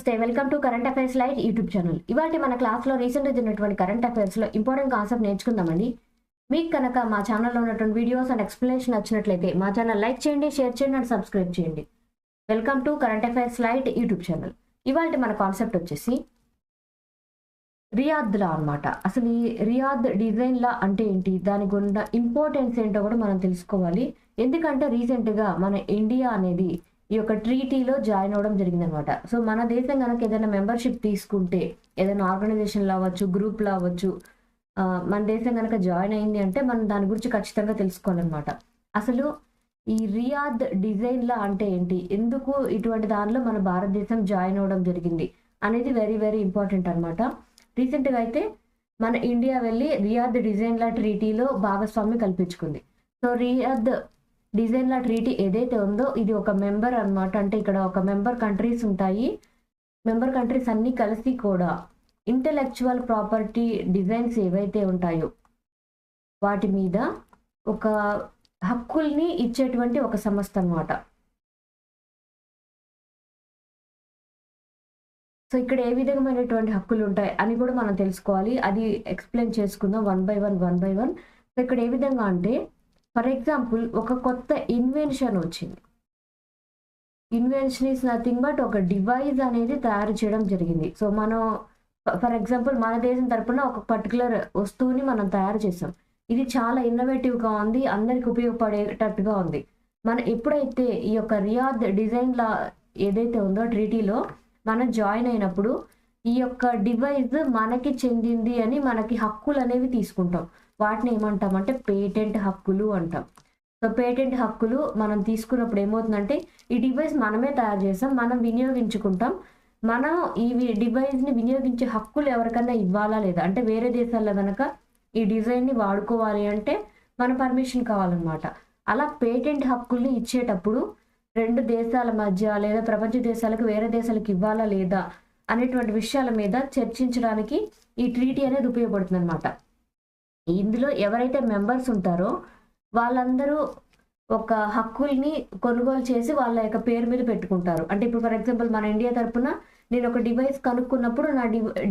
నమస్తే, welcome to current affairs light YouTube channel. ఇవాళ మన క్లాస్లో రీసెంట్గా జరిగినటువంటి కరెంట్ అఫైర్స్లో ఇంపార్టెంట్ కాన్సెప్ట్ నేర్చుకుందామండి. మీకు కనుక మా ఛానల్లో ఉన్నటువంటి వీడియోస్ అండ్ ఎక్స్ప్లెనేషన్ నచ్చినట్లయితే మా ఛానల్ లైక్ చేయండి, షేర్ చేయండి అండ్ సబ్స్క్రైబ్ చేయండి. Welcome to current affairs light YouTube channel. ఇవాళ మన కాన్సెప్ట్ వచ్చేసి రియాద్ లా అనమాట. అసలు ఈ రియాద్ డిజైన్ లా అంటే ఏంటి, దానికి ఉన్న ఇంపార్టెన్స్ ఏంటో కూడా మనం తెలుసుకోవాలి. ఎందుకంటే రీసెంట్గా మన ఇండియా అనేది ఈ యొక్క ట్రీటీలో జాయిన్ అవ్వడం జరిగిందనమాట. సో మన దేశం కనుక ఏదైనా మెంబర్షిప్ తీసుకుంటే, ఏదైనా ఆర్గనైజేషన్లో అవ్వచ్చు, గ్రూప్లో అవ్వచ్చు, మన దేశం కనుక జాయిన్ అయింది అంటే మనం దాని గురించి ఖచ్చితంగా తెలుసుకోవాలన్నమాట. అసలు ఈ రియాద్ డిజైన్లా అంటే ఏంటి, ఎందుకు ఇటువంటి దానిలో మన భారతదేశం జాయిన్ అవ్వడం జరిగింది అనేది వెరీ వెరీ ఇంపార్టెంట్ అనమాట. రీసెంట్గా అయితే మన ఇండియా వెళ్ళి రియాద్ డిజైన్లా ట్రీటీలో భాగస్వామ్యం కల్పించుకుంది. సో రియాద్ డిజైన్లా ట్రీటీ ఏదైతే ఉందో ఇది ఒక మెంబర్ అనమాట. అంటే ఇక్కడ ఒక మెంబర్ కంట్రీస్ ఉంటాయి. మెంబర్ కంట్రీస్ అన్నీ కలిసి కూడా ఇంటెలెక్చువల్ ప్రాపర్టీ డిజైన్స్ ఏవైతే ఉంటాయో వాటి మీద ఒక హక్కుల్ని ఇచ్చేటువంటి ఒక సంస్థ అనమాట. సో ఇక్కడ ఏ విధమైనటువంటి హక్కులు ఉంటాయి అని కూడా మనం తెలుసుకోవాలి. అది ఎక్స్ప్లెయిన్ చేసుకుందాం వన్ బై వన్. సో ఇక్కడ ఏ విధంగా అంటే, ఫర్ ఎగ్జాంపుల్ ఒక కొత్త ఇన్వెన్షన్ వచ్చింది. ఇన్వెన్షన్ ఈస్ నథింగ్ బట్ ఒక డివైస్ అనేది తయారు చేయడం జరిగింది. సో మనం ఫర్ ఎగ్జాంపుల్ మన దేశం తరపున ఒక పర్టికులర్ వస్తువుని మనం తయారు చేసాం. ఇది చాలా ఇన్నోవేటివ్గా ఉంది, అందరికి ఉపయోగపడేటట్టుగా ఉంది. మనం ఎప్పుడైతే ఈ యొక్క రియాద్ డిజైన్లా ఏదైతే ఉందో ట్రీటీలో మనం జాయిన్ అయినప్పుడు ఈ యొక్క డివైస్ మనకి చెందింది అని మనకి హక్కులు అనేవి తీసుకుంటాం. వాటిని ఏమంటామంటే పేటెంట్ హక్కులు అంటాం. సో పేటెంట్ హక్కులు మనం తీసుకున్నప్పుడు ఏమవుతుందంటే ఈ డివైస్ మనమే తయారు చేసాం, మనం వినియోగించుకుంటాం. మనం ఈ డివైస్ని వినియోగించే హక్కులు ఎవరికన్నా ఇవ్వాలా లేదా అంటే, వేరే దేశాల్లో కనుక ఈ డిజైన్ని వాడుకోవాలి అంటే మన పర్మిషన్ కావాలన్నమాట. అలా పేటెంట్ హక్కుల్ని ఇచ్చేటప్పుడు రెండు దేశాల మధ్య లేదా ప్రపంచ దేశాలకు వేరే దేశాలకు ఇవ్వాలా లేదా అనేటువంటి విషయాల మీద చర్చించడానికి ఈ ట్రీటీ అనేది ఉపయోగపడుతుంది అనమాట. ఇందులో ఎవరైతే మెంబర్స్ ఉంటారో వాళ్ళందరూ ఒక హక్కుల్ని కొనుగోలు చేసి వాళ్ళ యొక్క పేరు మీద పెట్టుకుంటారు. అంటే ఇప్పుడు ఫర్ ఎగ్జాంపుల్ మన ఇండియా తరపున నేను ఒక డివైస్ కనుక్కున్నప్పుడు నా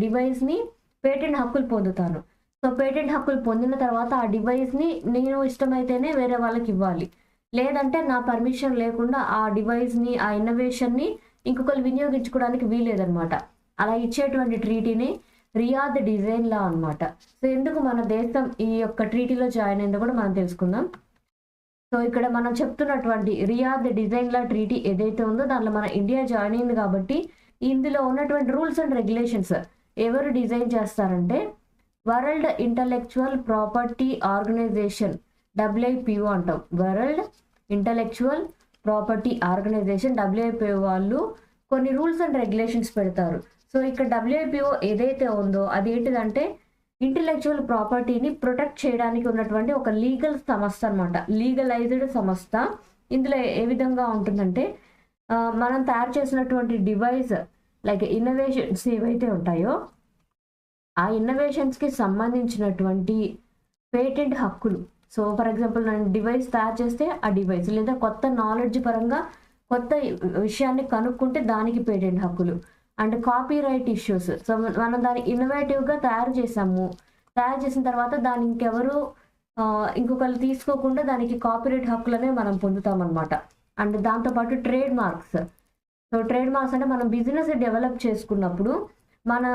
డివైస్ని పేటెంట్ హక్కులు పొందుతాను. సో పేటెంట్ హక్కులు పొందిన తర్వాత ఆ డివైస్ని నేను ఇష్టమైతేనే వేరే వాళ్ళకి ఇవ్వాలి, లేదంటే నా పర్మిషన్ లేకుండా ఆ డివైస్ని ఆ ఇన్నోవేషన్ని ఇంకొకరు వినియోగించుకోవడానికి వీలేదనమాట. అలా ఇచ్చేటువంటి ట్రీటీని రియాద్ డిజైన్ లా అనమాట. సో ఎందుకు మన దేశం ఈ యొక్క ట్రీటీలో జాయిన్ అయిందో కూడా మనం తెలుసుకుందాం. సో ఇక్కడ మనం చెప్తున్నటువంటి రియాద్ డిజైన్ లా ట్రీటీ ఏదైతే ఉందో దాంట్లో మన ఇండియా జాయిన్ అయింది కాబట్టి ఇందులో ఉన్నటువంటి రూల్స్ అండ్ రెగ్యులేషన్స్ ఎవరు డిజైన్ చేస్తారంటే World Intellectual Property Organization, WIPO అంటాం. World Intellectual Property Organization WIPO వాళ్ళు కొన్ని రూల్స్ అండ్ రెగ్యులేషన్స్ పెడతారు. సో ఇక్కడ WIPO ఏదైతే ఉందో అదేంటిదంటే ఇంటలెక్చువల్ ప్రాపర్టీని ప్రొటెక్ట్ చేయడానికి ఉన్నటువంటి ఒక లీగల్ సంస్థ అనమాట, లీగలైజ్డ్ సంస్థ. ఇందులో ఏ విధంగా ఉంటుందంటే మనం తయారు చేసినటువంటి డివైస్ లైక్ ఇన్నోవేషన్స్ ఏవైతే ఉంటాయో ఆ ఇన్నోవేషన్స్కి సంబంధించినటువంటి పేటెంట్ హక్కులు. సో ఫర్ ఎగ్జాంపుల్ నేను డివైస్ తయారు చేస్తే ఆ డివైస్ లేదా కొత్త నాలెడ్జ్ పరంగా కొత్త విషయాన్ని కనుక్కుంటే దానికి పేటెంట్ హక్కులు అండ్ కాపీరైట్ ఇష్యూస్. సో మనం దాన్ని ఇన్నోవేటివ్గా తయారు చేసాము, తయారు చేసిన తర్వాత దాన్ని ఇంకొకరు తీసుకోకుండా దానికి కాపీరైట్ హక్కులనే మనం పొందుతామన్నమాట. అండ్ దాంతోపాటు trade marks. So trade marks అంటే మనం బిజినెస్ డెవలప్ చేసుకున్నప్పుడు మన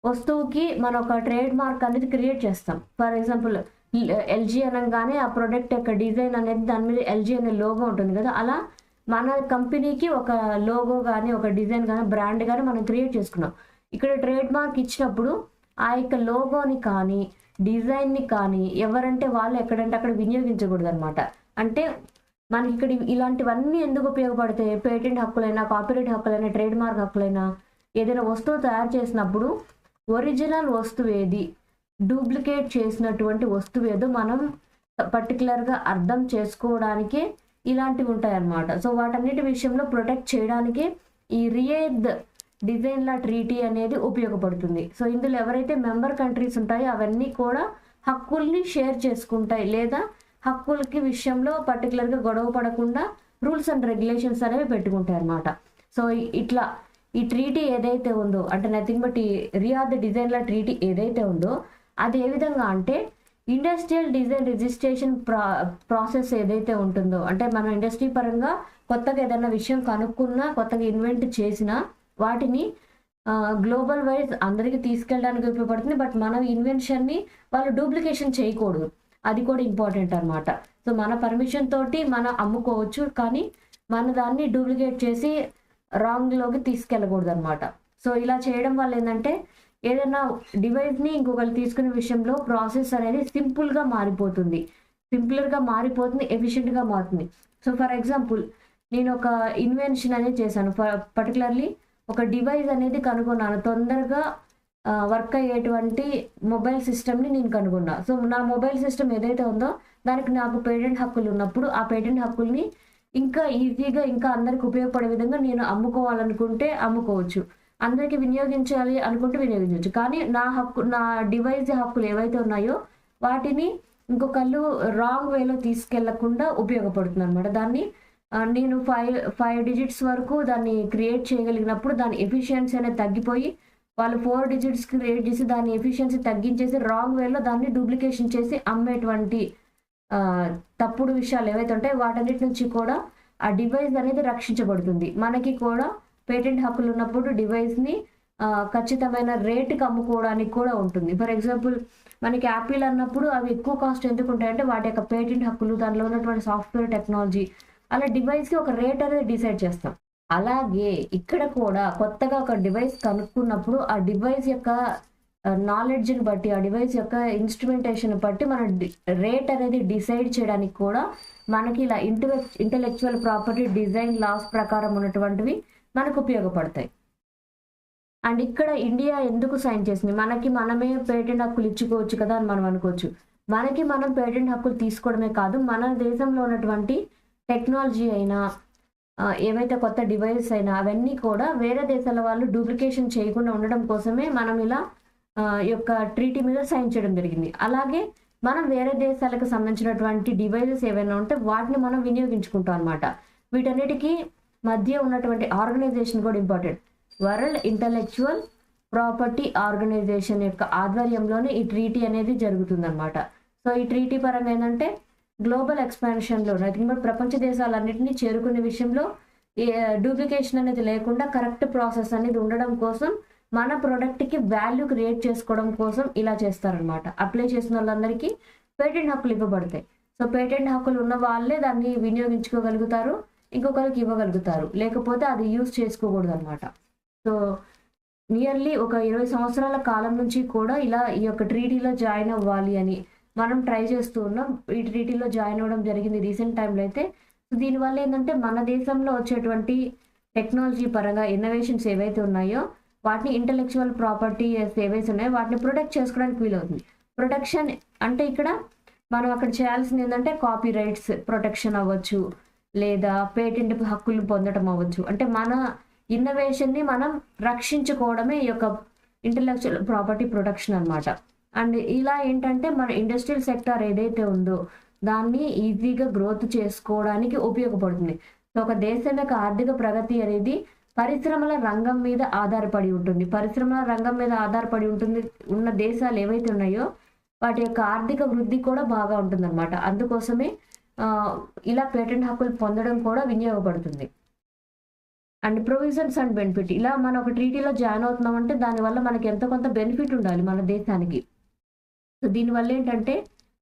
వస్తువుకి మనం ఒక ట్రేడ్ మార్క్ అనేది క్రియేట్ చేస్తాం. ఫర్ ఎగ్జాంపుల్ LG అనగానే ఆ ప్రోడక్ట్ యొక్క డిజైన్ అనేది దాని మీద LG అనే లోగో ఉంటుంది కదా, అలా మన కంపెనీకి ఒక లోగో కానీ ఒక డిజైన్ కానీ బ్రాండ్ కానీ మనం క్రియేట్ చేసుకున్నాం. ఇక్కడ ట్రేడ్ మార్క్ ఇచ్చినప్పుడు ఆ యొక్క లోగోని కానీ డిజైన్ని కానీ ఎవరంటే వాళ్ళు ఎక్కడంటే అక్కడ వినియోగించకూడదు అనమాట. అంటే మనకి ఇక్కడ ఇలాంటివన్నీ ఎందుకు ఉపయోగపడతాయి, పేటెంట్ హక్కులైనా కాపీరైట్ హక్కులైనా ట్రేడ్ మార్క్ హక్కులైనా, ఏదైనా వస్తువు తయారు చేసినప్పుడు ఒరిజినల్ వస్తువు ఏది, డూప్లికేట్ చేసినటువంటి వస్తువు ఏదో మనం పర్టికులర్గా అర్థం చేసుకోవడానికి ఇలాంటివి ఉంటాయన్నమాట. సో వాటన్నిటి విషయంలో ప్రొటెక్ట్ చేయడానికి ఈ రియాద్ డిజైన్లా ట్రీటీ అనేది ఉపయోగపడుతుంది. సో ఇందులో ఎవరైతే మెంబర్ కంట్రీస్ ఉంటాయో అవన్నీ కూడా హక్కుల్ని షేర్ చేసుకుంటాయి, లేదా హక్కులకి విషయంలో పర్టికులర్గా గొడవ పడకుండా రూల్స్ అండ్ రెగ్యులేషన్స్ అనేవి పెట్టుకుంటాయి అన్నమాట. సో ఇట్లా ఈ ట్రీటీ ఏదైతే ఉందో అంటే నథింగ్ బట్ ఈ రియాద్ డిజైన్ల ట్రీటీ ఏదైతే ఉందో అది ఏ విధంగా అంటే ఇండస్ట్రియల్ డిజైన్ రిజిస్ట్రేషన్ ప్రాసెస్ ఏదైతే ఉంటుందో అంటే మన ఇండస్ట్రీ పరంగా కొత్తగా ఏదైనా విషయం కనుక్కున్నా కొత్తగా ఇన్వెంట్ చేసినా వాటిని గ్లోబల్ వైజ్ అందరికీ తీసుకెళ్ళడానికి ఉపయోగపడుతుంది. బట్ మన ఇన్వెన్షన్ని వాళ్ళు డూప్లికేషన్ చేయకూడదు, అది కూడా ఇంపార్టెంట్ అనమాట. సో మన పర్మిషన్ తోటి మనం అమ్ముకోవచ్చు, కానీ మన దాన్ని డూప్లికేట్ చేసి రాంగ్లోకి తీసుకెళ్ళకూడదు అనమాట. సో ఇలా చేయడం వల్ల ఏంటంటే ఏదైనా డివైస్ని ఇంకొకరు తీసుకునే విషయంలో ప్రాసెస్ అనేది సింపుల్గా మారిపోతుంది, ఎఫిషియెంట్గా మారుతుంది. సో ఫర్ ఎగ్జాంపుల్ నేను ఒక ఇన్వెన్షన్ అనేది చేశాను, పర్టికులర్లీ ఒక డివైస్ అనేది కనుగొన్నాను, తొందరగా వర్క్ అయ్యేటువంటి మొబైల్ సిస్టమ్ని నేను కనుగొన్నా. సో నా మొబైల్ సిస్టమ్ ఏదైతే ఉందో దానికి నాకు పేటెంట్ హక్కులు ఉన్నప్పుడు ఆ పేటెంట్ హక్కుల్ని ఇంకా ఈజీగా ఇంకా అందరికి ఉపయోగపడే విధంగా నేను అమ్ముకోవాలనుకుంటే అమ్ముకోవచ్చు, అందరికి వినియోగించాలి అనుకుంటే వినియోగించవచ్చు. కానీ నా డివైస్ హక్కులు ఏవైతే ఉన్నాయో వాటిని ఇంకొకళ్ళు రాంగ్ వేలో తీసుకెళ్లకుండా ఉపయోగపడుతుంది అనమాట. దాన్ని నేను 5 డిజిట్స్ వరకు దాన్ని క్రియేట్ చేయగలిగినప్పుడు దాని ఎఫిషియన్సీ అనేది తగ్గిపోయి వాళ్ళు 4 డిజిట్స్ క్రియేట్ చేసి దాని ఎఫిషియన్సీ తగ్గించేసి రాంగ్ వేలో దాన్ని డూప్లికేషన్ చేసి అమ్మేటువంటి తప్పుడు విషయాలు ఏవైతే ఉంటాయో వాటన్నిటి నుంచి కూడా ఆ డివైస్ అనేది రక్షించబడుతుంది. మనకి కూడా పేటెంట్ హక్కులు ఉన్నప్పుడు డివైస్ని ఖచ్చితమైన రేటుకి అమ్ముకోవడానికి కూడా ఉంటుంది. ఫర్ ఎగ్జాంపుల్ మనకి యాపిల్ అన్నప్పుడు అవి ఎక్కువ కాస్ట్ ఎందుకు ఉంటాయంటే వాటి యొక్క పేటెంట్ హక్కులు, దానిలో ఉన్నటువంటి సాఫ్ట్వేర్ టెక్నాలజీ, అలా డివైస్కి ఒక రేట్ అనేది డిసైడ్ చేస్తాం. అలాగే ఇక్కడ కూడా కొత్తగా ఒక డివైస్ కనుక్కున్నప్పుడు ఆ డివైస్ యొక్క నాలెడ్జ్ని బట్టి, ఆ డివైస్ యొక్క ఇన్స్ట్రుమెంటేషన్ బట్టి మన రేట్ అనేది డిసైడ్ చేయడానికి కూడా మనకి ఇలా ఇంటెలెక్చువల్ ప్రాపర్టీ డిజైన్ లాస్ ప్రకారం ఉన్నటువంటివి మనకు ఉపయోగపడతాయి. అండ్ ఇక్కడ ఇండియా ఎందుకు సైన్ చేసింది, మనకి మనమే పేటెంట్ హక్కులు ఇచ్చుకోవచ్చు కదా అని మనం అనుకోవచ్చు. మనకి మనం పేటెంట్ హక్కులు తీసుకోవడమే కాదు, మన దేశంలో ఉన్నటువంటి టెక్నాలజీ అయినా ఏవైతే కొత్త డివైస్ అయినా అవన్నీ కూడా వేరే దేశాల వాళ్ళు డూప్లికేషన్ చేయకుండా ఉండడం కోసమే మనం ఇలా యొక్క ట్రీటీ మీద సైన్ చేయడం జరిగింది. అలాగే మనం వేరే దేశాలకు సంబంధించినటువంటి డివైజెస్ ఏవైనా ఉంటే వాటిని మనం వినియోగించుకుంటాం అనమాట. వీటన్నిటికీ మధ్య ఉన్నటువంటి ఆర్గనైజేషన్ కూడా important. World Intellectual Property Organization యొక్క ఆధ్వర్యంలోనే ఈ ట్రీటీ అనేది జరుగుతుందన్నమాట. సో ఈ ట్రీటీ పరంగా ఏంటంటే గ్లోబల్ ఎక్స్పాన్షన్లో ప్రపంచ దేశాలన్నింటినీ చేరుకునే విషయంలో డూప్లికేషన్ అనేది లేకుండా కరెక్ట్ ప్రాసెస్ అనేది ఉండడం కోసం మన ప్రోడక్ట్కి వాల్యూ క్రియేట్ చేసుకోవడం కోసం ఇలా చేస్తారనమాట. అప్లై చేసిన వాళ్ళందరికీ పేటెంట్ హక్కులు ఇవ్వబడతాయి. సో పేటెంట్ హక్కులు ఉన్న వాళ్ళే దాన్ని వినియోగించుకోగలుగుతారు, ఇంకొకరికి ఇవ్వగలుగుతారు, లేకపోతే అది యూజ్ చేసుకోకూడదు అనమాట. సో నియర్లీ ఒక 20 సంవత్సరాల కాలం నుంచి కూడా ఇలా ఈ యొక్క ట్రీటీలో జాయిన్ అవ్వాలి అని మనం ట్రై చేస్తూ ఉన్నాం. ఈ ట్రీటీలో జాయిన్ అవ్వడం జరిగింది రీసెంట్ టైంలో అయితే. సో దీనివల్ల ఏంటంటే మన దేశంలో వచ్చేటువంటి టెక్నాలజీ పరంగా ఇన్నోవేషన్స్ ఏవైతే ఉన్నాయో వాటిని ఇంటెలెక్చువల్ ప్రాపర్టీ ఏవైతే ఉన్నాయో వాటిని ప్రొటెక్ట్ చేసుకోవడానికి వీలవుతుంది. ప్రొటెక్షన్ అంటే ఇక్కడ మనం అక్కడ చేయాల్సింది ఏంటంటే కాపీ రైట్స్ ప్రొటెక్షన్ అవ్వచ్చు, లేదా పేటెంట్ హక్కులు పొందడం అవ్వచ్చు. అంటే మన ఇన్నోవేషన్ని మనం రక్షించుకోవడమే ఈ యొక్క ఇంటెలెక్చువల్ ప్రాపర్టీ ప్రొటెక్షన్ అనమాట. అండ్ ఇలా ఏంటంటే మన ఇండస్ట్రియల్ సెక్టార్ ఏదైతే ఉందో దాన్ని ఈజీగా గ్రోత్ చేసుకోవడానికి ఉపయోగపడుతుంది. సో ఒక దేశం యొక్క ఆర్థిక ప్రగతి అనేది పరిశ్రమల రంగం మీద ఆధారపడి ఉంటుంది. పరిశ్రమల రంగం మీద ఆధారపడి ఉన్న దేశాలు ఏవైతే ఉన్నాయో వాటి యొక్క ఆర్థిక వృద్ధి కూడా బాగా ఉంటుందన్నమాట. అందుకోసమే ఇలా పేటెంట్ హక్కులు పొందడం కూడా వినియోగపడుతుంది. అండ్ ప్రొవిజన్స్ అండ్ బెనిఫిట్, ఇలా మనం ఒక ట్రీటీలో జాయిన్ అవుతున్నామంటే దానివల్ల మనకి ఎంతో కొంత బెనిఫిట్ ఉండాలి మన దేశానికి. సో దీనివల్ల ఏంటంటే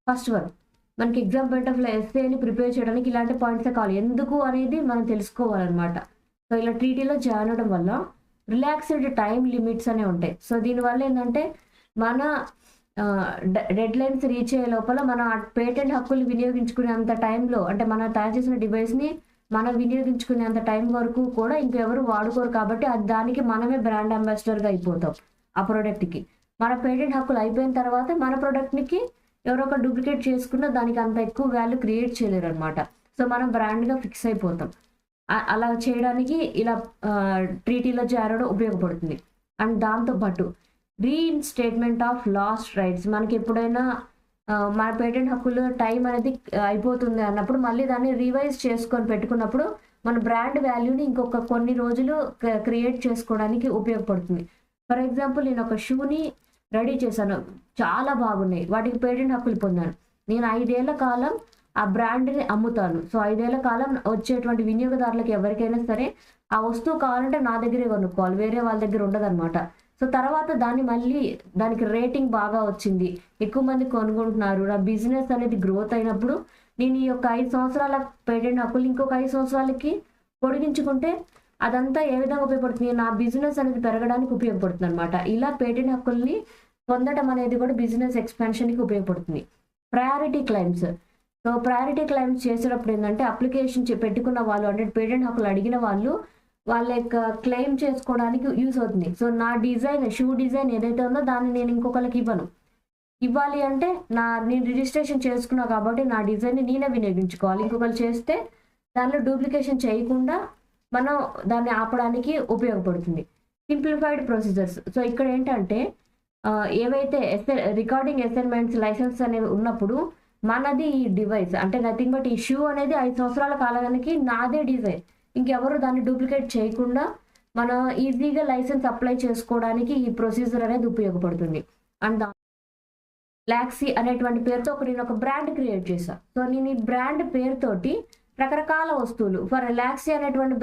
ఫస్ట్ వన్ మనకి ఎగ్జామ్ పాయింట్ ఆఫ్ ఎస్ఏని ప్రిపేర్ చేయడానికి ఇలాంటి పాయింట్సే కావాలి, ఎందుకు అనేది మనం తెలుసుకోవాలన్నమాట. సో ఇలా ట్రీటీలో జాయిన్ అవ్వడం వల్ల రిలాక్స్డ్ టైం లిమిట్స్ అనేవి ఉంటాయి. సో దీనివల్ల ఏంటంటే మన డెడ్ లైన్స్ రీచ్ అయ్యే లోపల మన పేటెంట్ హక్కులు వినియోగించుకునేంత టైంలో, అంటే మనం తయారు చేసిన డివైస్ని మనం వినియోగించుకునేంత టైం వరకు కూడా ఇంకెవరు వాడుకోరు, కాబట్టి దానికి మనమే బ్రాండ్ అంబాసిడర్గా అయిపోతాం ఆ ప్రోడక్ట్కి. మన పేటెంట్ హక్కులు అయిపోయిన తర్వాత మన ప్రోడక్ట్కి ఎవరో ఒక డూప్లికేట్ చేసుకున్నా దానికి అంత ఎక్కువ వాల్యూ క్రియేట్ చేయలేరు అనమాట. సో మనం బ్రాండ్గా ఫిక్స్ అయిపోతాం. అలా చేయడానికి ఇలా ట్రీటీలో చేరడం ఉపయోగపడుతుంది. అండ్ దాంతోపాటు రీఇన్స్టేట్మెంట్ ఆఫ్ లాస్ట్ రైట్స్, మనకి ఎప్పుడైనా మన పేటెంట్ హక్కులు టైం అనేది అయిపోతుంది అన్నప్పుడు మళ్ళీ దాన్ని రివైజ్ చేసుకొని పెట్టుకున్నప్పుడు మన బ్రాండ్ వాల్యూని ఇంకొక కొన్ని రోజులు క్రియేట్ చేసుకోవడానికి ఉపయోగపడుతుంది. ఫర్ ఎగ్జాంపుల్ నేను ఒక షూని రెడీ చేశాను, చాలా బాగున్నాయి, వాటికి పేటెంట్ హక్కులు పొందాను. నేను 5 ఏళ్ల కాలం ఆ బ్రాండ్ని అమ్ముతాను. సో 5 ఏళ్ల కాలం వచ్చేటువంటి వినియోగదారులకు ఎవరికైనా సరే ఆ వస్తువు కావాలంటే నా దగ్గరే కొనుక్కోవాలి, వేరే వాళ్ళ దగ్గర ఉండదన్నమాట. సో తర్వాత దాన్ని మళ్ళీ దానికి రేటింగ్ బాగా వచ్చింది, ఎక్కువ మంది కొనుక్కుంటున్నారు, నా బిజినెస్ అనేది గ్రోత్ అయినప్పుడు నేను ఈ యొక్క 5 సంవత్సరాల పేటెంట్ హక్కులు ఇంకొక 5 సంవత్సరాలకి పొడిగించుకుంటే అదంతా ఏ విధంగా ఉపయోగపడుతుంది, నా బిజినెస్ అనేది పెరగడానికి ఉపయోగపడుతుంది అనమాట. ఇలా పేటెంట్ హక్కుల్ని పొందడం అనేది కూడా బిజినెస్ ఎక్స్పాన్షన్కి ఉపయోగపడుతుంది. Priority claims. So priority claims చేసేటప్పుడు ఏంటంటే అప్లికేషన్ పెట్టుకున్న వాళ్ళు అంటే పేటెంట్ హక్కులు అడిగిన వాళ్ళు వాళ్ళ యొక్క క్లెయిమ్ చేసుకోవడానికి యూస్ అవుతుంది. సో నా డిజైన్, షూ డిజైన్ ఏదైతే ఉందో దాన్ని నేను ఇంకొకరికి ఇవ్వాలి అంటే నేను రిజిస్ట్రేషన్ చేసుకున్నా కాబట్టి నా డిజైన్ని నేనే వినియోగించుకోవాలి. ఇంకొకరు చేస్తే దానిలో డూప్లికేషన్ చేయకుండా మనం దాన్ని ఆపడానికి ఉపయోగపడుతుంది. Simplified procedures. సో ఇక్కడ ఏంటంటే ఏవైతే రికార్డింగ్ అసైన్మెంట్స్ లైసెన్స్ అనేవి ఉన్నప్పుడు మనది ఈ డివైస్ అంటే నథింగ్ బట్ ఈ షూ అనేది 5 సంవత్సరాల కాలానికి నాదే డిజైన్, ఇంకెవరు దాన్ని డూప్లికేట్ చేయకుండా మనం ఈజీగా లైసెన్స్ అప్లై చేసుకోవడానికి ఈ ప్రొసీజర్ అనేది ఉపయోగపడుతుంది. అండ్ లాక్సీ అనేటువంటి పేరుతో నేను ఒక బ్రాండ్ క్రియేట్ చేశాను. సో నేను ఈ బ్రాండ్ పేరుతోటి రకరకాల వస్తువులు ఫర్ లాక్సీ అనేటువంటి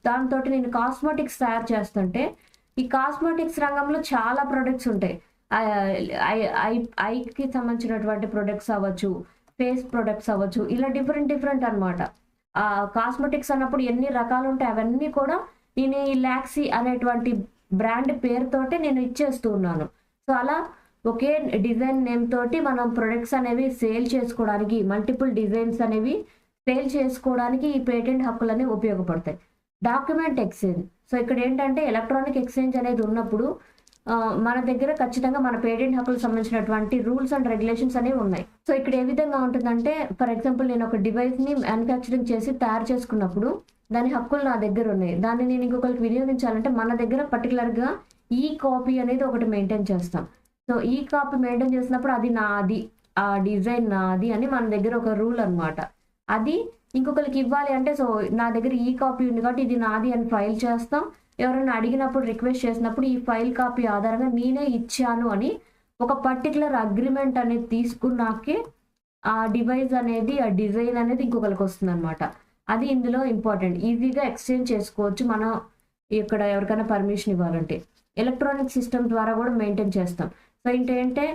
దాంతో నేను కాస్మెటిక్స్ తయారు చేస్తుంటే ఈ కాస్మెటిక్స్ రంగంలో చాలా ప్రొడక్ట్స్ ఉంటాయి. ఐకి సంబంధించినటువంటి ప్రొడక్ట్స్ అవ్వచ్చు, ఫేస్ ప్రొడక్ట్స్ అవ్వచ్చు, ఇలా డిఫరెంట్ అనమాట. కాస్మెటిక్స్ అన్నప్పుడు ఎన్ని రకాలు ఉంటాయి అవన్నీ కూడా నేను ఈ లాక్సీ అనేటువంటి బ్రాండ్ పేరుతోటి నేను ఇచ్చేస్తూ ఉన్నాను. సో అలా ఒకే డిజైన్ నేమ్ తోటి మనం ప్రొడక్ట్స్ అనేవి సేల్ చేసుకోవడానికి, మల్టిపుల్ డిజైన్స్ అనేవి సేల్ చేసుకోవడానికి ఈ పేటెంట్ హక్కులు అనేవి ఉపయోగపడతాయి. Document exchange. సో ఇక్కడ ఏంటంటే ఎలక్ట్రానిక్ ఎక్స్చేంజ్ అనేది ఉన్నప్పుడు మన దగ్గర ఖచ్చితంగా మన పేటెంట్ హక్కులకు సంబంధించినటువంటి రూల్స్ అండ్ రెగ్యులేషన్స్ అనేవి ఉన్నాయి. సో ఇక్కడ ఏ విధంగా ఉంటుందంటే ఫర్ ఎగ్జాంపుల్ నేను ఒక డివైస్ని మ్యానుఫ్యాక్చరింగ్ చేసి తయారు చేసుకున్నప్పుడు దాని హక్కులు నా దగ్గర ఉన్నాయి, దాన్ని నేను ఇంకొకరికి వినియోగించాలంటే మన దగ్గర పర్టికులర్గా ఈ కాపీ అనేది ఒకటి మెయింటైన్ చేస్తాం. సో ఈ కాపీ మెయింటైన్ చేసినప్పుడు అది నాది, ఆ డిజైన్ నాది అని మన దగ్గర ఒక రూల్ అనమాట. అది ఇంకొకరికి ఇవ్వాలి అంటే సో నా దగ్గర ఈ కాపీ ఉంది కాబట్టి ఇది నాది అని ఫైల్ చేస్తాం. ఎవరైనా అడిగినప్పుడు రిక్వెస్ట్ చేసినప్పుడు ఈ ఫైల్ కాపీ ఆధారంగా నేనే ఇచ్చాను అని ఒక పర్టికులర్ అగ్రిమెంట్ అనేది తీసుకున్నాకే ఆ డివైస్ అనేది, ఆ డిజైన్ అనేది ఇంకొకరికి వస్తుంది అనమాట. అది ఇందులో ఇంపార్టెంట్. ఈజీగా ఎక్స్చేంజ్ చేసుకోవచ్చు మనం ఇక్కడ ఎవరికైనా పర్మిషన్ ఇవ్వాలంటే. ఎలక్ట్రానిక్ సిస్టమ్ ద్వారా కూడా మెయింటైన్ చేస్తాం. సో ఏంటంటే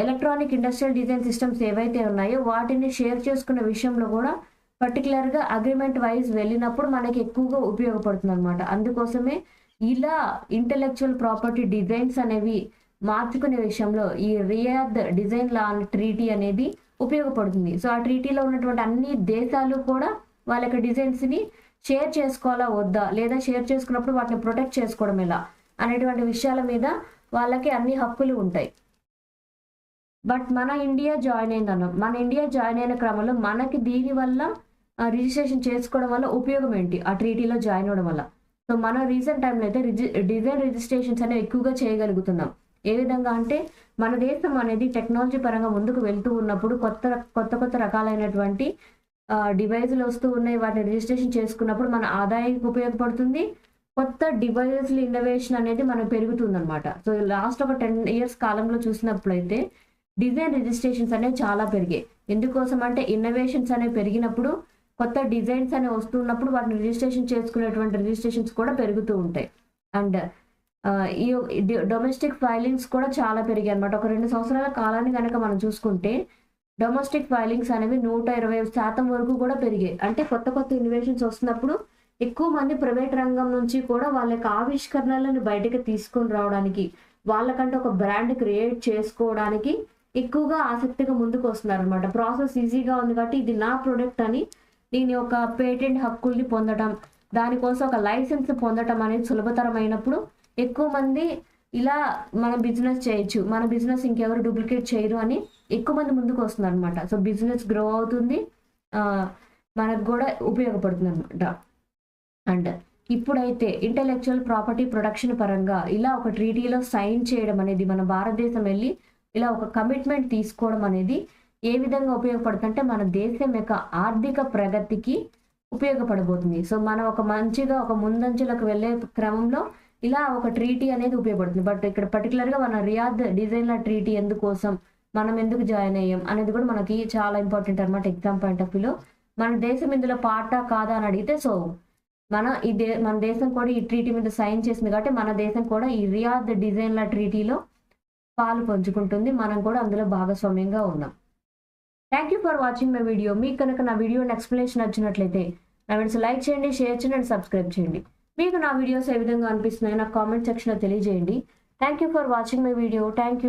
ఎలక్ట్రానిక్ ఇండస్ట్రియల్ డిజైన్ సిస్టమ్స్ ఏవైతే ఉన్నాయో వాటిని షేర్ చేసుకునే విషయంలో కూడా పర్టికులర్గా అగ్రిమెంట్ వైజ్ వెళ్ళినప్పుడు మనకి ఎక్కువగా ఉపయోగపడుతుంది అనమాట. అందుకోసమే ఇలా ఇంటెలెక్చువల్ ప్రాపర్టీ డిజైన్స్ అనేవి మార్చుకునే విషయంలో ఈ రియాద్ డిజైన్ లా ట్రీటీ అనేది ఉపయోగపడుతుంది. సో ఆ ట్రీటీలో ఉన్నటువంటి అన్ని దేశాలు కూడా వాళ్ళ యొక్క డిజైన్స్ని షేర్ చేసుకోవాలా వద్దా, లేదా షేర్ చేసుకున్నప్పుడు వాటిని ప్రొటెక్ట్ చేసుకోవడం ఎలా అనేటువంటి విషయాల మీద వాళ్ళకి అన్ని హక్కులు ఉంటాయి. బట్ మన ఇండియా జాయిన్ అయిందన్నాం. మన ఇండియా జాయిన్ అయిన క్రమంలో మనకి దీనివల్ల రిజిస్ట్రేషన్ చేసుకోవడం వల్ల ఉపయోగం ఏంటి, ఆ ట్రీటీలో జాయిన్ అవ్వడం వల్ల. సో మన రీసెంట్ టైంలో అయితే డిజైన్ రిజిస్ట్రేషన్స్ అనేవి ఎక్కువగా చేయగలుగుతున్నాం. ఏ విధంగా అంటే మన దేశం అనేది టెక్నాలజీ పరంగా ముందుకు వెళ్తూ ఉన్నప్పుడు కొత్త రకాలైనటువంటి డివైజులు వస్తూ ఉన్నాయి. వాటిని రిజిస్ట్రేషన్ చేసుకున్నప్పుడు మన ఆదాయానికి ఉపయోగపడుతుంది. కొత్త డివైజెస్ల ఇన్నోవేషన్ అనేది మనకు పెరుగుతుంది అనమాట. సో లాస్ట్ ఒక 10 years కాలంలో చూసినప్పుడైతే డిజైన్ రిజిస్ట్రేషన్స్ అనేవి చాలా పెరిగాయి. ఎందుకోసం అంటే ఇన్నోవేషన్స్ అనేవి పెరిగినప్పుడు కొత్త డిజైన్స్ అనేవి వస్తున్నప్పుడు వాటిని రిజిస్ట్రేషన్ చేసుకునేటువంటి రిజిస్ట్రేషన్స్ కూడా పెరుగుతూ ఉంటాయి. అండ్ ఈ డొమెస్టిక్ ఫైలింగ్స్ కూడా చాలా పెరిగాయి అనమాట. ఒక 2 సంవత్సరాల కాలాన్ని కనుక మనం చూసుకుంటే డొమెస్టిక్ ఫైలింగ్స్ అనేవి 120% వరకు కూడా పెరిగాయి. అంటే కొత్త ఇన్నోవేషన్స్ వస్తున్నప్పుడు ఎక్కువ మంది ప్రైవేట్ రంగం నుంచి కూడా వాళ్ళ యొక్క ఆవిష్కరణలను బయటకు తీసుకొని రావడానికి, వాళ్ళకంటే ఒక బ్రాండ్ క్రియేట్ చేసుకోవడానికి ఎక్కువగా ఆసక్తిగా ముందుకు వస్తున్నారు అనమాట. ప్రాసెస్ ఈజీగా ఉంది కాబట్టి ఇది నా ప్రొడక్ట్ అని దీని యొక్క పేటెంట్ హక్కుల్ని పొందడం, దానికోసం ఒక లైసెన్స్ పొందడం అనేది సులభతరమైనప్పుడు ఎక్కువ మంది ఇలా మన బిజినెస్ చేయొచ్చు, మన బిజినెస్ ఇంకెవరు డూప్లికేట్ చేయరు అని ఎక్కువ మంది ముందుకు వస్తున్నారు అనమాట. సో బిజినెస్ గ్రో అవుతుంది, మనకు కూడా ఉపయోగపడుతుంది అనమాట. అండ్ ఇప్పుడైతే ఇంటెలెక్చువల్ ప్రాపర్టీ ప్రొడక్షన్ పరంగా ఇలా ఒక ట్రీటీలో సైన్ చేయడం అనేది, మన భారతదేశం వెళ్ళి ఇలా ఒక కమిట్మెంట్ తీసుకోవడం అనేది ఏ విధంగా ఉపయోగపడుతుందంటే మన దేశం యొక్క ఆర్థిక ప్రగతికి ఉపయోగపడబోతుంది. సో మనం ఒక మంచిగా ఒక ముందంచెలకు వెళ్ళే క్రమంలో ఇలా ఒక ట్రీటీ అనేది ఉపయోగపడుతుంది. బట్ ఇక్కడ పర్టిక్యులర్‌గా మన రియాద్ డిజైన్‌ల ట్రీటీ ఎందుకోసం, మనం ఎందుకు జాయిన్ అయ్యాం అనేది కూడా మనకి చాలా ఇంపార్టెంట్ అనమాట ఎగ్జామ్ పాయింట్ ఆఫ్ వ్యూలో. మన దేశం ఇందులో పార్టా కాదా అని అడిగితే సో మన దేశం కూడా ఈ ట్రీటీ మీద సైన్ చేసింది కాబట్టి మన దేశం కూడా ఈ రియాద్ డిజైన్‌ల ట్రీటీలో పాలు పంచుకుంటుంది. మనం కూడా అందులో భాగస్వామ్యంగా ఉన్నాం. Thank you for watching my video. మీకు కనుక నా వీడియో ఎక్స్‌ప్లనేషన్ నచ్చినట్లయితే నా వీడియోస్ లైక్ చేయండి, షేర్ చేయండి అండ్ సబ్స్క్రైబ్ చేయండి. మీకు నా వీడియోస్ ఏ విధంగా అనిపిస్తున్నాయో నాకు కామెంట్ సెక్షన్‌లో తెలియజేయండి. Thank you for watching my video. Thank you.